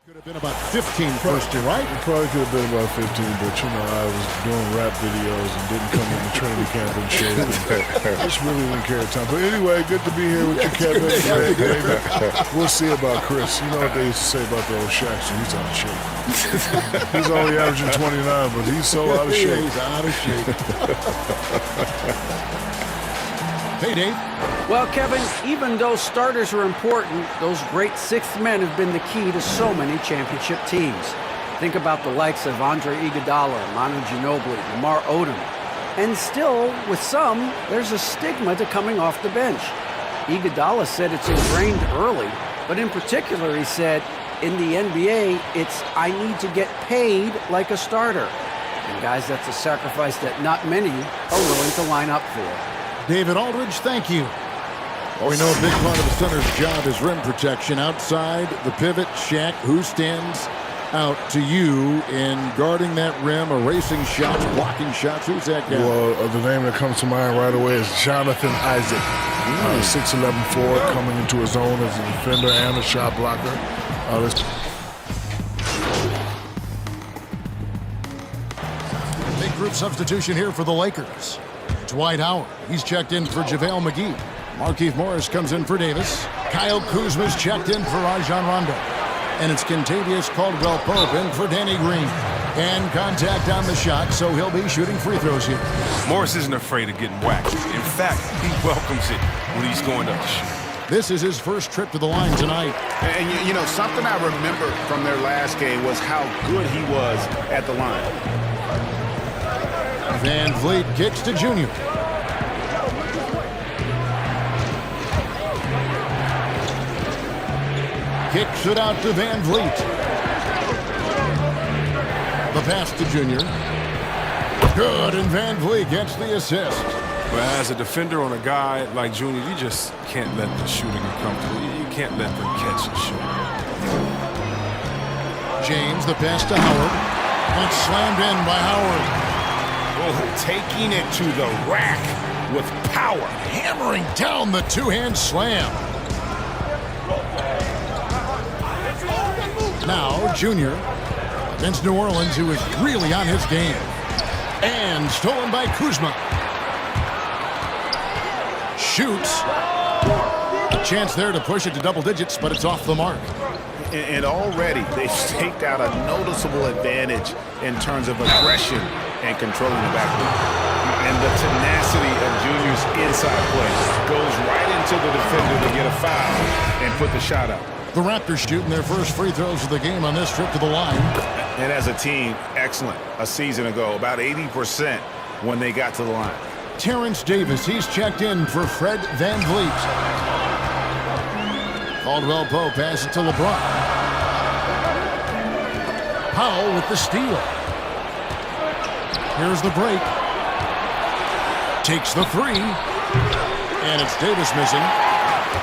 Could have been about 15 first year, right? It probably could have been about 15, but I was doing rap videos and didn't come into training camp in shape. I just really didn't care at the time. But anyway, good to be here with you, Kevin. Greg, David. We'll see about Chris. You know what they used to say about the old Shaq, so he's out of shape. He's only averaging 29, but he's so out of shape. He's out of shape. Hey, Dave. Well, Kevin, even though starters are important, those great sixth men have been the key to so many championship teams. Think about the likes of Andre Iguodala, Manu Ginobili, Lamar Odom. And still, with some, there's a stigma to coming off the bench. Iguodala said it's ingrained early, but in particular, he said, in the NBA, it's I need to get paid like a starter. And guys, that's a sacrifice that not many are willing to line up for. David Aldridge, thank you. Well, we know a big part of the center's job is rim protection. Outside the pivot, Shaq, who stands out to you in guarding that rim, erasing shots, blocking shots? Who's that guy? Well, the name that comes to mind right away is Jonathan Isaac. 6'11", coming into his own as a defender and a shot blocker. Big group substitution here for the Lakers. Dwight Howard, he's checked in for JaVale McGee. Markieff Morris comes in for Davis. Kyle Kuzma's checked in for Rajon Rondo. And it's Kentavious Caldwell-Pope in for Danny Green. And contact on the shot, so he'll be shooting free throws here. Morris isn't afraid of getting whacked. In fact, he welcomes it when he's going up to shoot. This is his first trip to the line tonight. And you know, something I remember from their last game was how good he was at the line. Van Vliet kicks to Junior. Kicks it out to Van Vliet. The pass to Junior. Good, and Van Vliet gets the assist. But as a defender on a guy like Junior, you just can't let the shooting come through. You can't let them catch and shoot. James, the pass to Howard. And it's slammed in by Howard. Oh, taking it to the rack with power. Hammering down the two-hand slam. Now, Junior against New Orleans, who is really on his game. And stolen by Kuzma. Shoots. A chance there to push it to double digits, but it's off the mark. And already they've staked out a noticeable advantage in terms of aggression and controlling the backcourt. And the tenacity of Junior's inside play goes right into the defender to get a foul and put the shot up. The Raptors shooting their first free throws of the game on this trip to the line. And as a team, excellent. A season ago, about 80% when they got to the line. Terrence Davis, he's checked in for Fred Van Vliet. Caldwell-Pope passes it to LeBron. Powell with the steal. Here's the break. Takes the three. And it's Davis missing.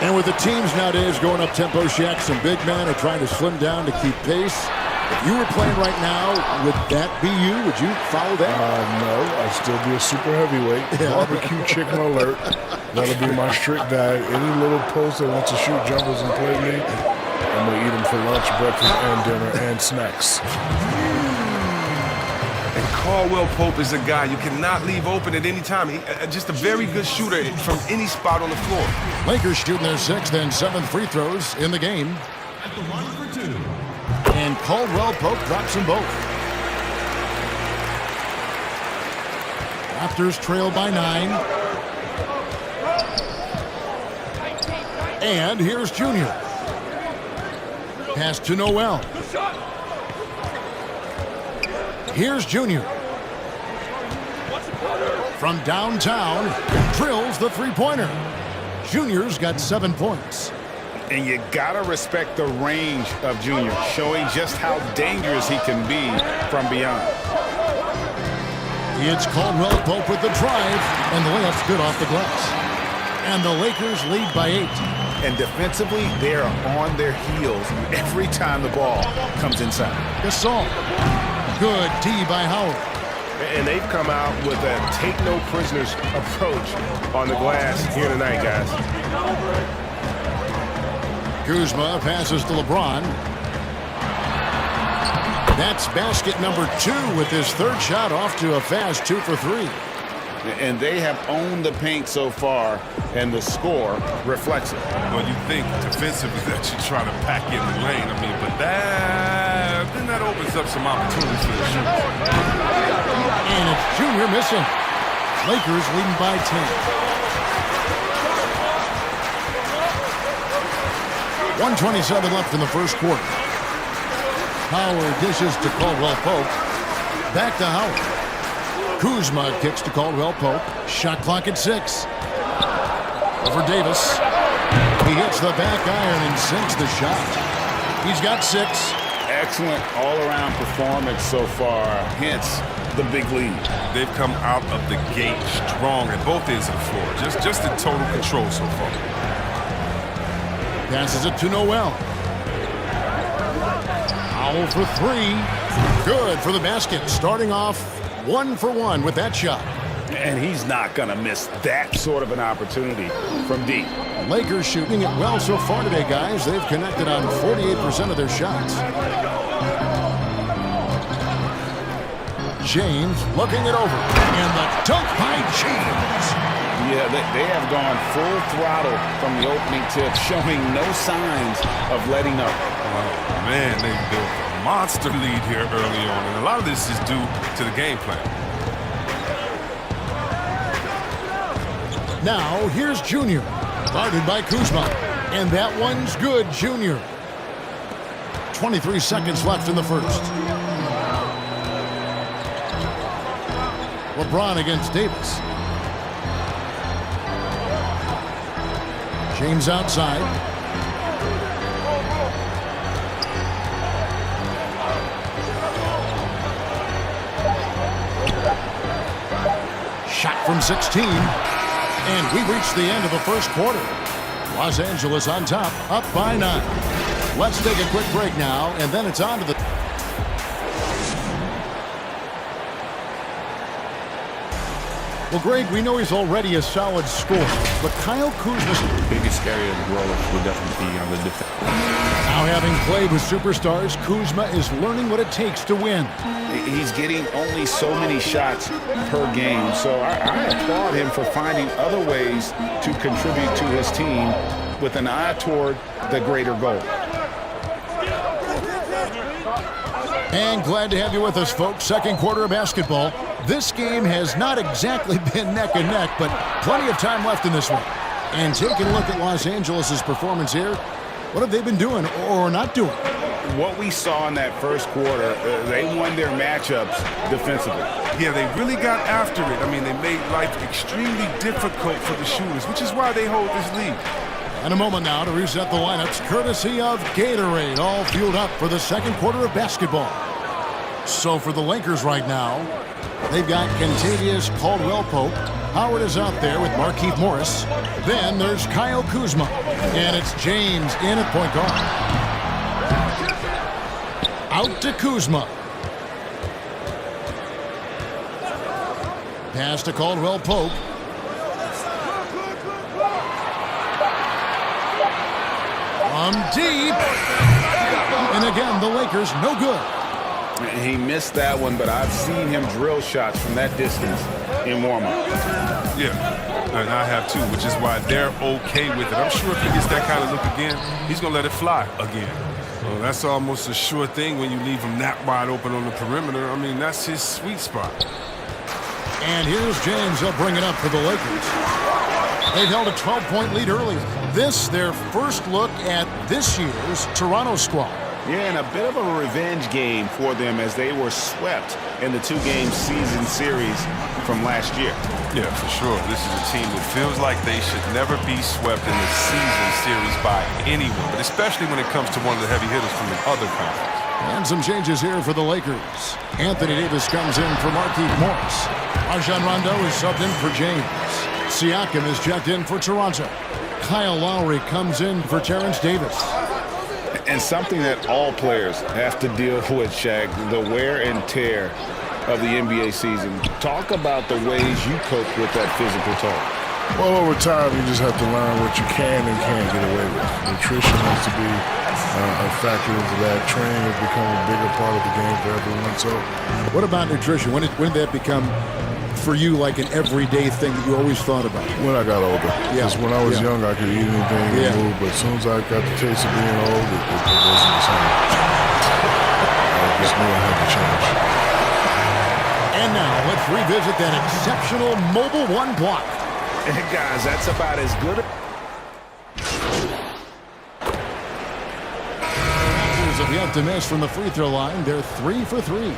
And with the teams nowadays going up tempo, Shaq, some big men are trying to slim down to keep pace. If you were playing right now, would that be you? Would you follow that? No, I'd still be a super heavyweight. Yeah. Barbecue chicken alert. That'll be my strict diet. Any little post that wants to shoot jumpers and play me, I'm going to eat them for lunch, breakfast, and dinner, and snacks. And Caldwell-Pope is a guy you cannot leave open at any time. Just a very good shooter from any spot on the floor. Lakers shooting their sixth and seventh free throws in the game. At the line for two. And Caldwell-Pope drops them both. Raptors trail by 9. And here's Junior. Pass to Noel. Here's Junior. From downtown, drills the three-pointer. Junior's got 7 points. And you gotta respect the range of Junior, showing just how dangerous he can be from beyond. It's Caldwell-Pope with the drive, and the layup's good off the glass. And the Lakers lead by 8. And defensively, they are on their heels every time the ball comes inside. Gasol. Good D by Howard. And they've come out with a take-no-prisoners approach on the glass here tonight, guys. Kuzma passes to LeBron. That's basket number 2 with his third shot off to a fast 2 for 3. And they have owned the paint so far, and the score reflects it. Well, you think defensively that you try to pack in the lane. I mean, but then that opens up some opportunities for the shooters. And it's Junior missing. Lakers leading by 10. 1:27 left in the first quarter. Howard dishes to Caldwell Pope. Back to Howard. Kuzma kicks to Caldwell Pope. Shot clock at 6. Over Davis. He hits the back iron and sinks the shot. He's got 6. Excellent all-around performance so far, hence the big lead. They've come out of the gate strong at both ends of the floor. Just in total control so far. Passes it to Noel. Powell for 3. Good for the basket. Starting off 1 for 1 with that shot. And he's not going to miss that sort of an opportunity from deep. Lakers shooting it well so far today, guys. They've connected on 48% of their shots. James looking it over. And the dunk by James. Yeah, they have gone full throttle from the opening tip, showing no signs of letting up. Oh, man, they built a monster lead here early on, and a lot of this is due to the game plan. Now, here's Junior, guarded by Kuzma. And that one's good, Junior. 23 seconds left in the first. LeBron against Davis. James outside. Shot from 16. And we reach the end of the first quarter. Los Angeles on top, up by 9. Let's take a quick break now, and then it's on to the... Well, Greg, we know he's already a solid scorer, but Kyle Kuzma's biggest area of growth would definitely be on the defense. Now, having played with superstars, Kuzma is learning what it takes to win. He's getting only so many shots per game, so I applaud him for finding other ways to contribute to his team with an eye toward the greater goal. And glad to have you with us, folks. Second quarter of basketball. This game has not exactly been neck and neck, but plenty of time left in this one. And taking a look at Los Angeles' performance here, what have they been doing or not doing? What we saw in that first quarter, they won their matchups defensively. Yeah, they really got after it. I mean, they made life extremely difficult for the shooters, which is why they hold this lead. And a moment now to reset the lineups, courtesy of Gatorade, all fueled up for the second quarter of basketball. So for the Lakers right now, they've got Kentavious Caldwell-Pope. Howard is out there with Markieff Morris. Then there's Kyle Kuzma. And it's James in at point guard. Out to Kuzma. Pass to Caldwell-Pope. From deep. And again, the Lakers no good. He missed that one, but I've seen him drill shots from that distance in warm-up. Yeah, and I have too, which is why they're okay with it. I'm sure if he gets that kind of look again, he's going to let it fly again. Well, that's almost a sure thing when you leave him that wide open on the perimeter. I mean, that's his sweet spot. And here's James. They'll bring it up for the Lakers. They've held a 12-point lead early. This, their first look at this year's Toronto squad. Yeah, and a bit of a revenge game for them as they were swept in the two-game season series from last year. Yeah, for sure. This is a team that feels like they should never be swept in the season series by anyone, but especially when it comes to one of the heavy hitters from the other conference. And some changes here for the Lakers. Anthony Davis comes in for Markieff Morris. Rajon Rondo is subbed in for James. Siakam is checked in for Toronto. Kyle Lowry comes in for Terrence Davis. And something that all players have to deal with, Shaq, the wear and tear of the NBA season. Talk about the ways you cope with that physical toll. Well, over time, you just have to learn what you can and can't get away with. Nutrition has to be a factor into that. Training has become a bigger part of the game for everyone. So, What about nutrition? When did that become, for you, like an everyday thing that you always thought about? when I got older, Yeah. because when I was Yeah. young, I could eat anything Yeah. and move. But as soon as I got the taste of being old, it wasn't the same. I just knew I had to change. And now, let's revisit that exceptional Mobile One block. And guys, that's about as good. Raptors have yet to miss from the free throw line. They're 3 for 3.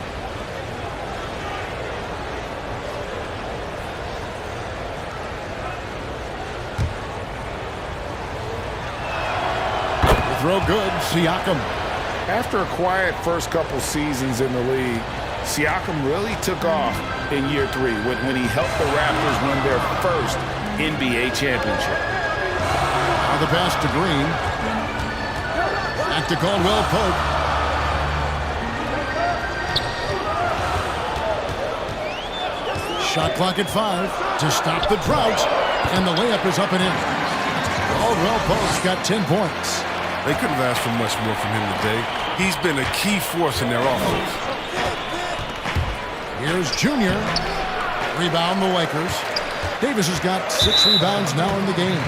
The throw good. Siakam. After a quiet first couple seasons in the league, Siakam really took off in year 3 when he helped the Raptors win their first NBA championship. Now the pass to Green. Back to Caldwell Pope. Shot clock at 5 to stop the drought. And the layup is up and in. Caldwell Pope's got 10 points. They couldn't have asked for much more from him today. He's been a key force in their offense. Here's Junior. Rebound the Lakers. Davis has got 6 rebounds now in the game.